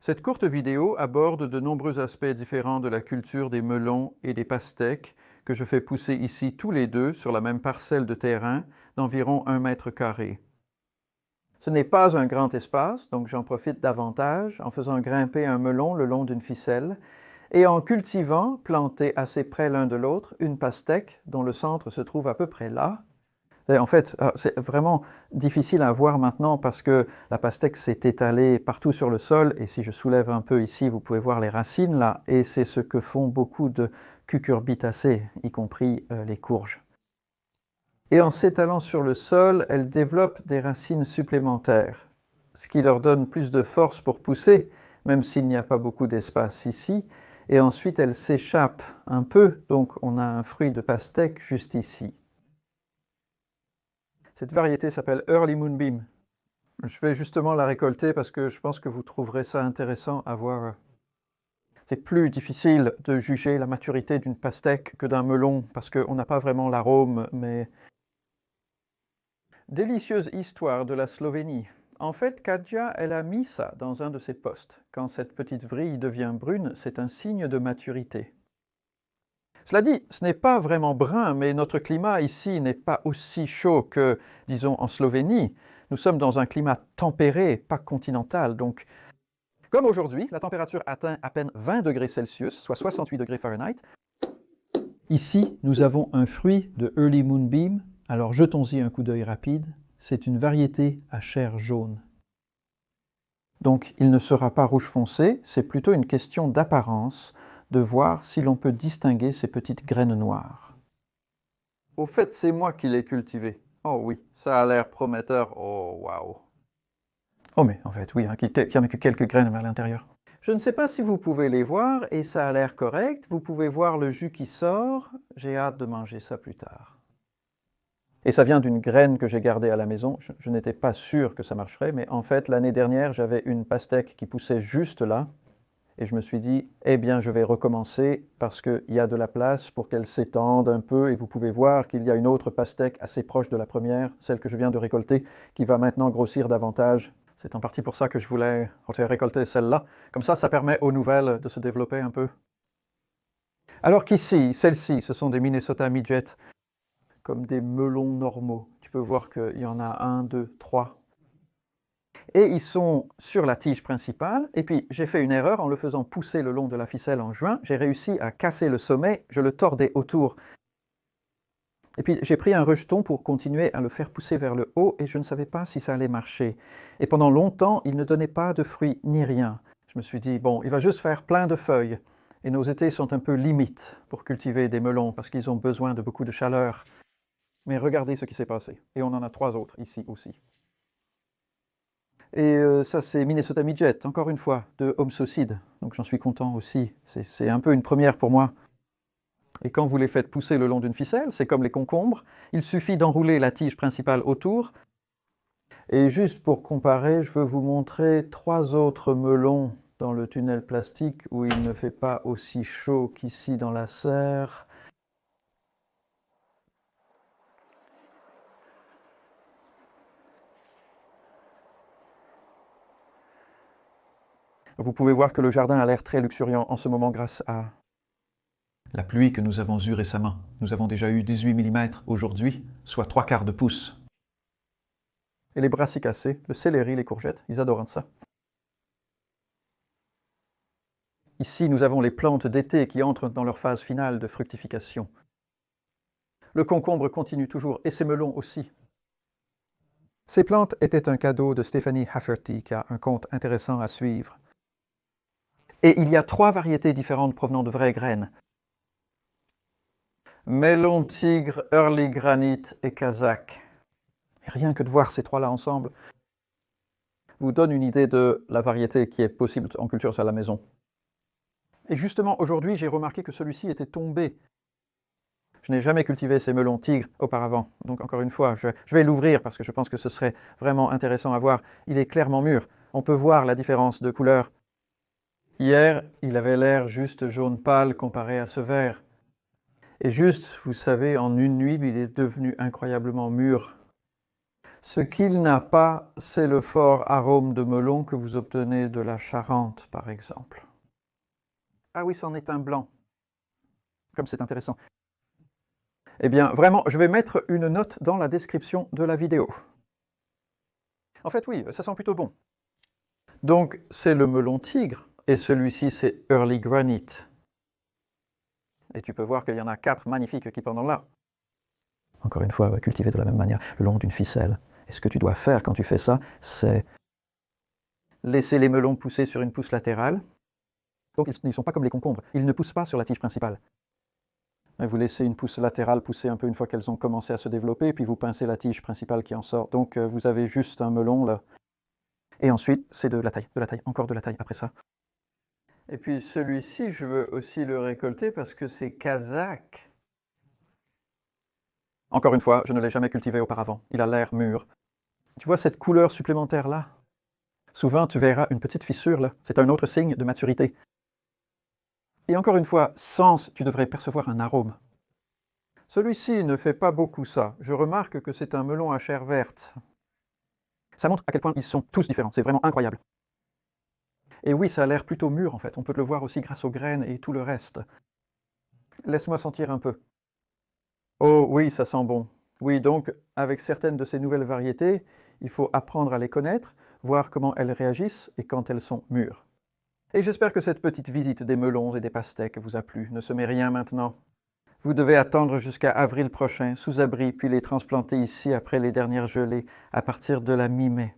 Cette courte vidéo aborde de nombreux aspects différents de la culture des melons et des pastèques que je fais pousser ici tous les deux sur la même parcelle de terrain d'environ 1 mètre carré. Ce n'est pas un grand espace, donc j'en profite davantage en faisant grimper un melon le long d'une ficelle et en cultivant, plantés assez près l'un de l'autre, une pastèque dont le centre se trouve à peu près là. Et en fait, c'est vraiment difficile à voir maintenant parce que la pastèque s'est étalée partout sur le sol et si je soulève un peu ici, vous pouvez voir les racines là et c'est ce que font beaucoup de cucurbitacées, y compris les courges. Et en s'étalant sur le sol, elles développent des racines supplémentaires, ce qui leur donne plus de force pour pousser, même s'il n'y a pas beaucoup d'espace ici. Et ensuite, elles s'échappent un peu, donc on a un fruit de pastèque juste ici. Cette variété s'appelle Early Moonbeam. Je vais justement la récolter parce que je pense que vous trouverez ça intéressant à voir. C'est plus difficile de juger la maturité d'une pastèque que d'un melon parce qu'on n'a pas vraiment l'arôme, mais... Délicieuse histoire de la Slovénie. En fait, Katja, elle a mis ça dans un de ses posts. Quand cette petite vrille devient brune, c'est un signe de maturité. Cela dit, ce n'est pas vraiment brun, mais notre climat ici n'est pas aussi chaud que, disons, en Slovénie. Nous sommes dans un climat tempéré, pas continental, donc... Comme aujourd'hui, la température atteint à peine 20 degrés Celsius, soit 68 degrés Fahrenheit. Ici, nous avons un fruit de Early Moonbeam, alors jetons-y un coup d'œil rapide. C'est une variété à chair jaune. Donc, il ne sera pas rouge foncé, c'est plutôt une question d'apparence, de voir si l'on peut distinguer ces petites graines noires. Au fait, c'est moi qui l'ai cultivé. Oh oui, ça a l'air prometteur. Oh, waouh. Oh mais en fait, oui, hein, il n'y en a que quelques graines à l'intérieur. Je ne sais pas si vous pouvez les voir, et ça a l'air correct. Vous pouvez voir le jus qui sort. J'ai hâte de manger ça plus tard. Et ça vient d'une graine que j'ai gardée à la maison. Je n'étais pas sûr que ça marcherait, mais en fait, l'année dernière, j'avais une pastèque qui poussait juste là. Et je me suis dit, eh bien, je vais recommencer parce qu'il y a de la place pour qu'elle s'étende un peu. Et vous pouvez voir qu'il y a une autre pastèque assez proche de la première, celle que je viens de récolter, qui va maintenant grossir davantage. C'est en partie pour ça que je voulais récolter celle-là. Comme ça permet aux nouvelles de se développer un peu. Alors qu'ici, celles-ci, ce sont des Minnesota Midget, comme des melons normaux. Tu peux voir qu'il y en a 1, 2, 3. Et ils sont sur la tige principale. Et puis, j'ai fait une erreur en le faisant pousser le long de la ficelle en juin. J'ai réussi à casser le sommet, je le tordais autour. Et puis, j'ai pris un rejeton pour continuer à le faire pousser vers le haut et je ne savais pas si ça allait marcher. Et pendant longtemps, il ne donnait pas de fruits ni rien. Je me suis dit, bon, il va juste faire plein de feuilles. Et nos étés sont un peu limites pour cultiver des melons parce qu'ils ont besoin de beaucoup de chaleur. Mais regardez ce qui s'est passé. Et on en a 3 autres ici aussi. Et ça, c'est Minnesota Midget, encore une fois, de Homsocide. Donc j'en suis content aussi. C'est un peu une première pour moi. Et quand vous les faites pousser le long d'une ficelle, c'est comme les concombres. Il suffit d'enrouler la tige principale autour. Et juste pour comparer, je veux vous montrer 3 autres melons dans le tunnel plastique où il ne fait pas aussi chaud qu'ici dans la serre. Vous pouvez voir que le jardin a l'air très luxuriant en ce moment grâce à la pluie que nous avons eue récemment. Nous avons déjà eu 18 mm aujourd'hui, soit 3/4 de pouce. Et les brassicacées, le céleri, les courgettes, ils adorent ça. Ici, nous avons les plantes d'été qui entrent dans leur phase finale de fructification. Le concombre continue toujours, et ces melons aussi. Ces plantes étaient un cadeau de Stephanie Hafferty, qui a un compte intéressant à suivre. Et il y a 3 variétés différentes provenant de vraies graines. Melon tigre, Early Granite et Kazakh. Et rien que de voir ces 3-là ensemble vous donne une idée de la variété qui est possible en culture à la maison. Et justement, aujourd'hui, j'ai remarqué que celui-ci était tombé. Je n'ai jamais cultivé ces melons tigres auparavant. Donc encore une fois, je vais l'ouvrir parce que je pense que ce serait vraiment intéressant à voir. Il est clairement mûr. On peut voir la différence de couleur. Hier, il avait l'air juste jaune pâle comparé à ce vert. Et juste, vous savez, en une nuit, il est devenu incroyablement mûr. Ce qu'il n'a pas, c'est le fort arôme de melon que vous obtenez de la Charente, par exemple. Ah oui, c'en est un blanc. Comme c'est intéressant. Eh bien, vraiment, je vais mettre une note dans la description de la vidéo. En fait, oui, ça sent plutôt bon. Donc, c'est le melon tigre, et celui-ci, c'est Early Granite. Et tu peux voir qu'il y en a 4 magnifiques qui pendant là. Encore une fois, cultivé de la même manière, le long d'une ficelle. Et ce que tu dois faire quand tu fais ça, c'est laisser les melons pousser sur une pousse latérale. Donc, ils ne sont pas comme les concombres, ils ne poussent pas sur la tige principale. Vous laissez une pousse latérale pousser un peu une fois qu'elles ont commencé à se développer, puis vous pincez la tige principale qui en sort. Donc, vous avez juste un melon là. Et ensuite, c'est de la taille, encore de la taille après ça. Et puis celui-ci, je veux aussi le récolter parce que c'est kazakh. Encore une fois, je ne l'ai jamais cultivé auparavant. Il a l'air mûr. Tu vois cette couleur supplémentaire là? Souvent, tu verras une petite fissure là. C'est un autre signe de maturité. Et encore une fois, sens, tu devrais percevoir un arôme. Celui-ci ne fait pas beaucoup ça. Je remarque que c'est un melon à chair verte. Ça montre à quel point ils sont tous différents. C'est vraiment incroyable. Et oui, ça a l'air plutôt mûr en fait. On peut le voir aussi grâce aux graines et tout le reste. Laisse-moi sentir un peu. Oh oui, ça sent bon. Oui, donc avec certaines de ces nouvelles variétés, il faut apprendre à les connaître, voir comment elles réagissent et quand elles sont mûres. Et j'espère que cette petite visite des melons et des pastèques vous a plu. Ne semez rien maintenant. Vous devez attendre jusqu'à avril prochain, sous abri, puis les transplanter ici après les dernières gelées, à partir de la mi-mai.